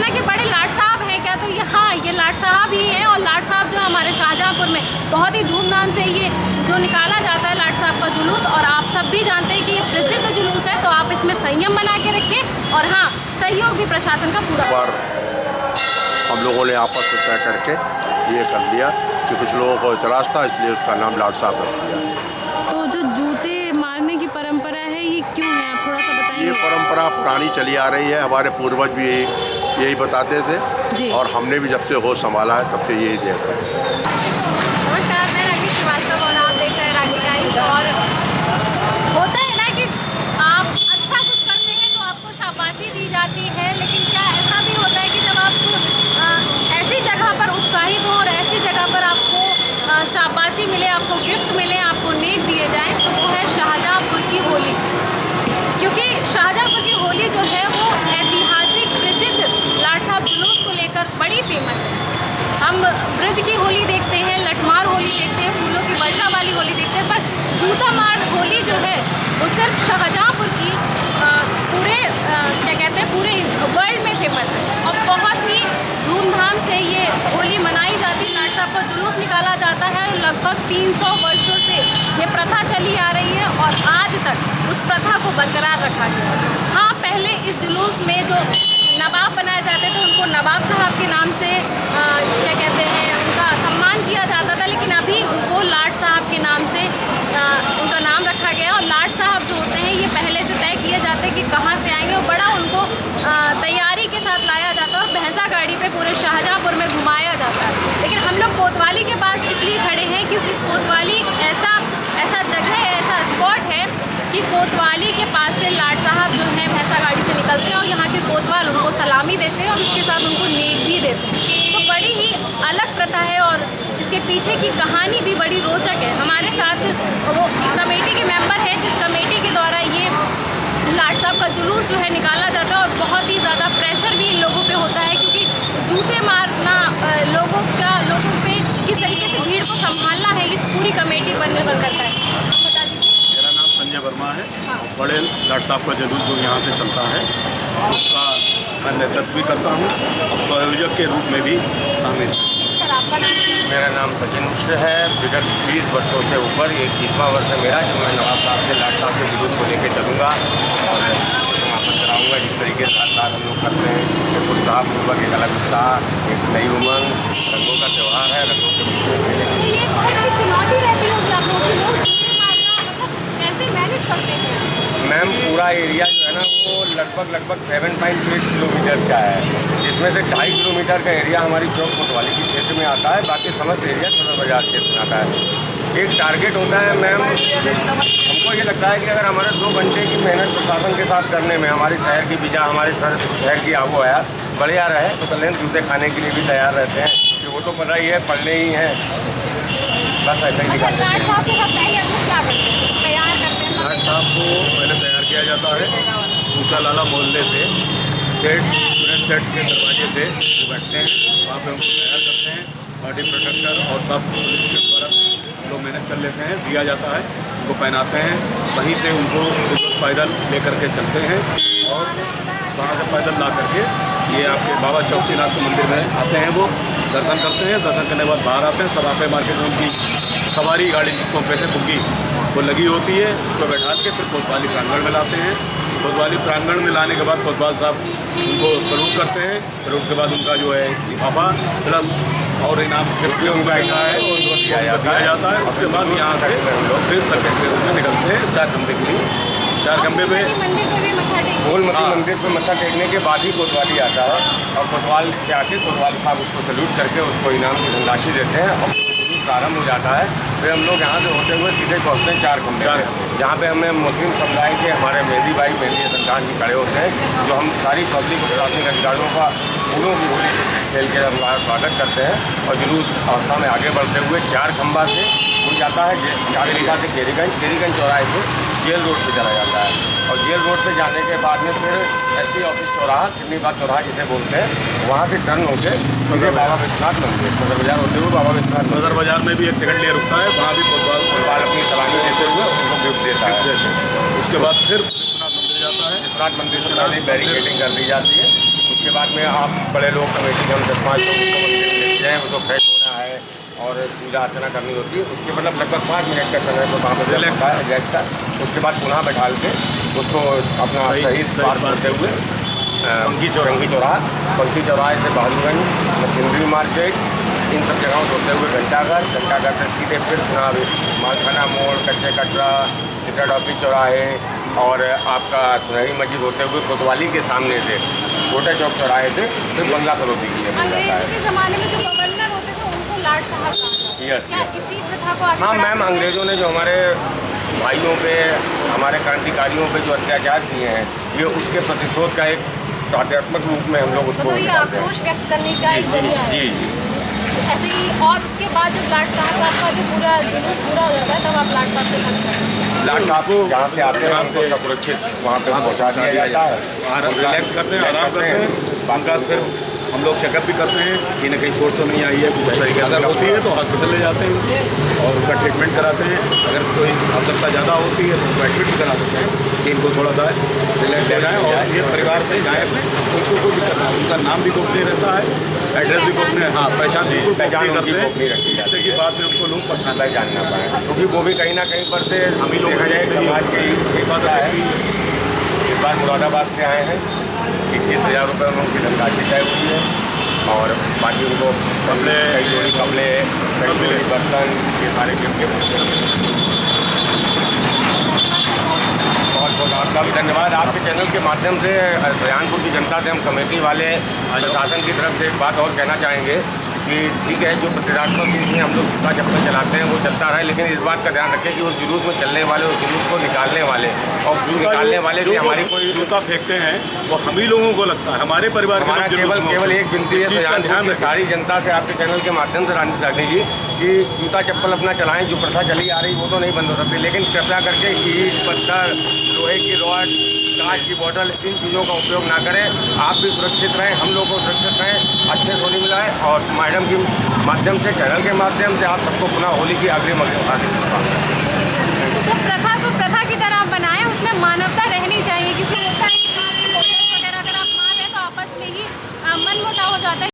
ना कि बड़े लाट साहब हैं क्या, तो यहाँ ये लाट साहब ही हैं। और लाट साहब जो हमारे शाहजहाँपुर में बहुत ही धूमधाम से ये जो निकाला जाता है लाट साहब का जुलूस, और आप सब भी जानते हैं कि ये प्रसिद्ध जुलूस है, तो आप इसमें संयम बना के रखें। और हाँ, सहयोग भी प्रशासन का पूरा। हम लोगों ने आपस में तय करके ये कर दिया कि कुछ लोगों को इतराज़ था, इसलिए उसका नाम लाट साहब रख दिया। तो जो जूते मारने की परंपरा है ये क्यों है, आप थोड़ा सा बताइए। ये परंपरा पुरानी चली आ रही है, हमारे पूर्वज भी यही बताते थे और हमने भी जब से होश संभाला है तब से यही देख रहे हैं। नमस्कार, मैं रागी श्रीवास्तव और आप देख रहे हैं रागी टाइम्स। और होता है ना कि आप अच्छा कुछ करते हैं तो आपको शाबाशी दी जाती है, लेकिन क्या ऐसा भी होता है कि जब आप ऐसी जगह पर उत्साहित हो और ऐसी जगह पर आपको शाबाशी मिले, आपको गिफ्ट्स मिले, आपको नेक दिए जाएँ, तो वो है शाहजहाँपुर की होली। क्योंकि शाहजहाँपुर की होली जो है वो ऐतिहासिक प्रसिद्ध लाट साहब जुलूस को लेकर बड़ी फेमस है। हम ब्रज की होली देखते हैं, लठमार होली देखते हैं, फूलों की वर्षा वाली होली देखते हैं, पर जूता मार होली जो है वो सिर्फ शाहजहाँपुर की पूरे क्या कहते हैं पूरे वर्ल्ड में फेमस है। और बहुत ही धूमधाम से ये होली मनाई जाती है। लाट साहब का जुलूस निकाला जाता है। लगभग 300 वर्षों से ये प्रथा चली आ रही है और आज तक उस प्रथा को बरकरार रखा गया। हाँ, पहले इस जुलूस में जो नवाब बनाए जाते थे उनको नवाब साहब के नाम से क्या कहते हैं उनका सम्मान किया जाता था, लेकिन अभी उनको लाट साहब के नाम से उनका नाम रखा गया। और लाट साहब जो होते हैं ये पहले से तय किए जाते हैं कि कहाँ से आएंगे, और बड़ा उनको तैयारी के साथ लाया जाता है और भैंसा गाड़ी पे पूरे शाहजहाँपुर में घुमाया जाता है। लेकिन हम लोग कोतवाली के पास इसलिए खड़े हैं क्योंकि कोतवाली ऐसा जगह है, ऐसा स्पॉट है कि कोतवाली के पास से लाट साहब जो हैं भैंसा गाड़ी से निकलते हैं और यहाँ के कोतवाल उनको सलामी देते हैं और उसके साथ उनको नेक भी देते हैं। तो बड़ी ही अलग प्रथा है और इसके पीछे की कहानी भी बड़ी रोचक है। हमारे साथ वो कमेटी के मेंबर हैं जिस कमेटी के द्वारा ये लाट साहब का जुलूस जो है निकाला जाता है, और बहुत ही ज़्यादा प्रेशर भी इन लोगों पे होता है क्योंकि जूते मारना लोगों पे किस तरीके से भीड़ को संभालना है, इस पूरी कमेटी पर निर्भर करता है। बता दीजिए। मेरा नाम संजय वर्मा है। बड़े लाट साहब का जुलूस जो यहाँ से चलता है उसका मैं नेतृत्व भी करता हूँ और संयोजक के रूप में भी शामिल हूँ। मेरा नाम सचिन मिश्र है। विगत 20 वर्षों से ऊपर 21वां वर्ष है मेरा, जो मैं नवाब साहब के लाट साहब के जुलूस को लेकर चलूँगा और समापन कराऊँगा। जिस तरीके से हर हम लोग करते हैं एक उत्साहपूर्वक, एक अलग उत्साह, एक नई उमंग, रंगों का त्यौहार है। रंगों के मैम पूरा एरिया जो है ना वो लगभग 7.8 किलोमीटर का है, जिसमें से 2.5 किलोमीटर का एरिया हमारी चौक कोतवाली के क्षेत्र में आता है, बाकी समस्त एरिया सदर बाजार क्षेत्र में आता है। एक टारगेट होता है मैम, हमको ये लगता है कि अगर हमारे 2 घंटे की मेहनत प्रशासन के साथ करने में हमारे शहर की बिजा, हमारे शहर की आबो हया बढ़िया रहे तो कल जूते खाने के लिए भी तैयार रहते हैं, कि वो तो पता ही है पढ़ने ही हैं, बस ऐसा ही निकालते हैं। लाट साहब को पहले तैयार किया जाता है ऊँचा लाला मोहल्ले से स्टूडेंट सेट के दरवाजे से वो बैठते हैं, वहाँ पे उनको तैयार करते हैं। बॉडी प्रोटेक्टर और सब पुलिस के द्वारा लोग मैनेज कर लेते हैं, दिया जाता है, उनको पहनाते हैं। वहीं से उनको पैदल लेकर के चलते हैं और वहाँ से पैदल ला करके ये आपके बाबा चौकसीनाथ के मंदिर में आते हैं। वो दर्शन करते हैं, दर्शन करने के बाद बाहर आते हैं। सराफे मार्केट में उनकी सवारी गाड़ी जिसको कहते हैं बुग्गी वो लगी होती है, उसको बैठा के फिर कोतवाली प्रांगण में लाते हैं। कोतवाली प्रांगण में लाने के बाद कोतवाल साहब उनको सलूट करते हैं। सलूट के बाद उनका जो है लिफाफा प्लस और इनाम भी उनका ऐसा है और उनको दिया जाता है। उसके बाद यहाँ से लोग फिर सर्किट के रूप में निकलते हैं 4 खंबे के लिए। 4 खंबे पे गोलमती मंदिर पे मत्था टेकने के बाद ही कोतवाली आता है और कोतवाल के आके कोतवाल साहब उसको सल्यूट करके उसको इनाम की धनराशि देते हैं और प्रारंभ हो जाता है। फिर हम लोग यहाँ से होते हुए सीधे पहुँचते हैं 4 खंबे, जहाँ पे हमें मुस्लिम समुदाय के हमारे मेहंदी भाई मेहंदी संतान भी खड़े होते हैं, जो हम सारी पब्लिक प्रशासनिक अधिकारियों का फूलों की होली खेल के हम स्वागत करते हैं। और जुलूस अवस्था में आगे बढ़ते हुए 4 खंबा से उड़ जाता है जागरिका से केरीगंज चौराहे से जेल रोड पे चला जाता है। और जेल रोड पे जाने के बाद में फिर एसपी ऑफिस चौराहा, सिडनीबाग चौराहा जिसे बोलते हैं, वहाँ से टर्न होके सीधे बाबा विश्वनाथ मंदिर सदर बाजार होते हुए बाबा विश्वनाथ सदर बाजार में भी एक सेकंड लिया रुकता है, वहाँ भी कोतवाल अपनी सलामी देते हुए उनको गिफ्ट देता है। उसके बाद फिर विश्वनाथ मंदिर जाता है। विश्वनाथ मंदिर से पहले बैरिकेडिंग कर दी जाती है, उसके बाद में आप बड़े लोग कमेटी के हम 10-5 लोग उसको मंदिर में लेते हैं, उसको फ्रेश होना है और पूजा अर्चना करनी होती है। उसके मतलब लगभग 5 मिनट का समय तो वहाँ पर रिलैक्स का। उसके बाद पुनः बैठाल के उसको अपना सही पार करते हुए पंखी चौराहे से बहादुरगंज, मशीनरी मार्केट, इन सब जगहों से होते हुए घंटाघर से सीधे फिर पुनः मालखाना मोड़, कच्चे कटरा, टिकट ऑफिस चौराहे और आपका सुनहरी मस्जिद होते हुए कोतवाली के सामने से छोटे चौक चौराहे से फिर बंगला सरोदी के लिए मिल जाता अंग्रेजों है। के ज़माने में जो गवर्नर होते थे उनको लाट साहब कहा जाता है। यस, क्या यस। इसी प्रथा को आगे हाँ बढ़ाते मैम, हुए- अंग्रेज़ों ने जो हमारे भाइयों पे, हमारे क्रांतिकारियों पे जो अत्याचार किए हैं, ये उसके प्रतिशोध का एक प्रतीकात्मक रूप में हम लोग उसको मतलब ये निकालते हैं। आक्रोश व्यक्त करने का एक जरिया है। जी जी। ऐसे ही और उसके बाद जब लाट साहब आपका जो पूरा जुलूस पूरा हो जाता है तब आप लाट साहब के साथ करते हैं। लाट साहब जहाँ से आते हैं उनको सुरक्षित वहाँ पे पहुँचा दिया जाता है, रिलैक्स करते हैं, आराम करते हैं। उनका फिर हम लोग चेकअप भी करते हैं कि न कहीं चोट तो नहीं आई है, कुछ तरीके अगर होती है तो हॉस्पिटल ले जाते हैं और उनका ट्रीटमेंट कराते हैं। अगर कोई आवश्यकता ज़्यादा होती है तो उनको एडमिट भी करा देते हैं कि इनको थोड़ा सा रिलैक्स हो जाए और ये परिवार से जाए अपने, उनको कोई दिक्कत नहीं। उनका नाम भी गोपनीय रहता है, एड्रेस भी गोपनीय, हाँ पहचान बिल्कुल गोपनीय करते हैं, जिससे कि बाद में उनको लोग परेशान पहचान ना पाए, क्योंकि वो भी कहीं ना कहीं पर से हम ही लोग देखा जाए समाज की एक बात है। इस बार मुरादाबाद से आए हैं, 21,000 रुपये में उनकी धनराशि तय हुई है और बाकी उनको कपड़े, कई जोड़ी बर्तन, ये सारे गिफ्ट बहुत बहुत आपका भी धन्यवाद। आपके चैनल के माध्यम से सहारनपुर की जनता से हम कमेटी वाले प्रशासन की तरफ से एक बात और कहना चाहेंगे कि ठीक है, जो प्रतीकात्मक रूप में हम लोग जूता चप्पल चलाते हैं वो चलता रहे, लेकिन इस बात का ध्यान रखें कि उस जुलूस में चलने वाले, उस जुलूस को निकालने वाले और निकालने वाले भी हमारी कोई जूता फेंकते हैं वो हम ही लोगों को लगता है, हमारे परिवार के हमारा लोग केवल एक विनती है सहारनपुर की सारी जनता से, आपके चैनल के माध्यम से रानी जी, कि जूता चप्पल अपना चलाएं। जो प्रथा चली आ रही वो तो नहीं बंद हो सकती, लेकिन कृपया करके ईंट, पत्थर, लोहे की रॉड, कांच की बोतल, इन चीज़ों का उपयोग ना करें। आप भी सुरक्षित रहें, हम लोग को सुरक्षित रहें, अच्छे से होली मिलाएं और मैडम के माध्यम से, चैनल के माध्यम से आप सबको पुनः होली की अग्रिम हार्दिक शुभकामनाएं।